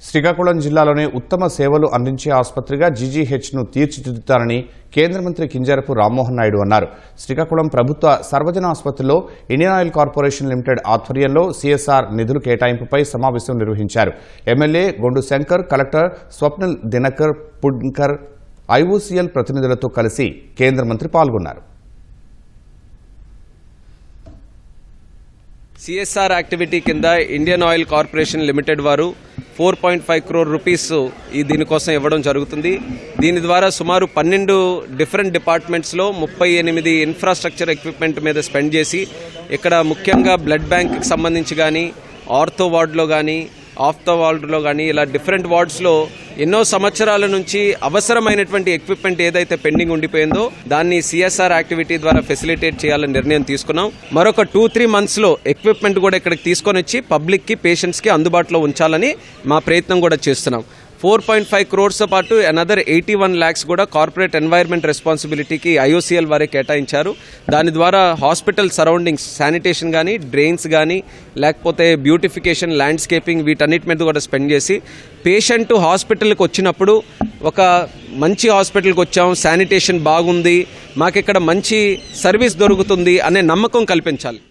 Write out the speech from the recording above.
శ్రీకాకుళం జిల్లాలోనే ఉత్తమ సేవలు అందించే ఆసుపత్రిగా జీజీహెచ్ను తీర్చిదిద్దుతారని కేంద్ర మంత్రి కింజరాపు రామ్మోహన్ నాయుడు అన్నారు. శ్రీకాకుళం ప్రభుత్వ సర్వజన ఆసుపత్రిలో ఇండియన్ ఆయిల్ కార్పొరేషన్ లిమిటెడ్ ఆధ్వర్యంలో సీఎస్ఆర్ నిధుల కేటాయింపుపై సమావేశం నిర్వహించారు. MLA Gondu Shankar, collector Swapnil Dinakar Pudkar, IOCL ప్రతినిధులతో కలిసి కేంద్ర మంత్రి పాల్గొన్నారు. సిఎస్ఆర్ యాక్టివిటీ కింద ఇండియన్ ఆయిల్ కార్పొరేషన్ లిమిటెడ్ వారు 4.5 crore రూపీస్ దీనికోసం ఇవ్వడం జరుగుతుంది. దీని ద్వారా సుమారు 12 డిఫరెంట్ డిపార్ట్మెంట్స్లో 38 ఇన్ఫ్రాస్ట్రక్చర్ ఎక్విప్మెంట్ మీద స్పెండ్ చేసి ఇక్కడ ముఖ్యంగా బ్లడ్ బ్యాంక్కి సంబంధించి కానీ, ఆర్థో వార్డులో కానీ, ఆఫ్తో వార్డులో కానీ ఇలా డిఫరెంట్ వార్డ్స్లో ఎన్నో సంవత్సరాల నుంచి అవసరమైనటువంటి ఎక్విప్మెంట్ ఏదైతే పెండింగ్ ఉండిపోయిందో దాన్ని సిఎస్ఆర్ యాక్టివిటీ ద్వారా ఫెసిలిటేట్ చేయాలని నిర్ణయం తీసుకున్నాం. మరొక 2-3 మంత్స్లో ఎక్విప్మెంట్ కూడా ఇక్కడికి తీసుకొని వచ్చి పబ్లిక్కి, పేషెంట్స్కి అందుబాటులో ఉంచాలని మా ప్రయత్నం కూడా చేస్తున్నాం. 4.5 crores పాటు అనదర్ 81 lakhs కూడా కార్పొరేట్ ఎన్వైర్న్మెంట్ రెస్పాన్సిబిలిటీకి ఐఓసీఎల్ వారే కేటాయించారు. దాని ద్వారా హాస్పిటల్ సరౌండింగ్స్ శానిటేషన్ కానీ, డ్రైన్స్ కానీ, లేకపోతే బ్యూటిఫికేషన్, ల్యాండ్స్కేపింగ్ వీటన్నిటి మీద కూడా స్పెండ్ చేసి పేషెంట్ హాస్పిటల్కి వచ్చినప్పుడు ఒక మంచి హాస్పిటల్కి వచ్చాం, శానిటేషన్ బాగుంది, మాకు ఇక్కడ మంచి సర్వీస్ దొరుకుతుంది అనే నమ్మకం కల్పించాలి.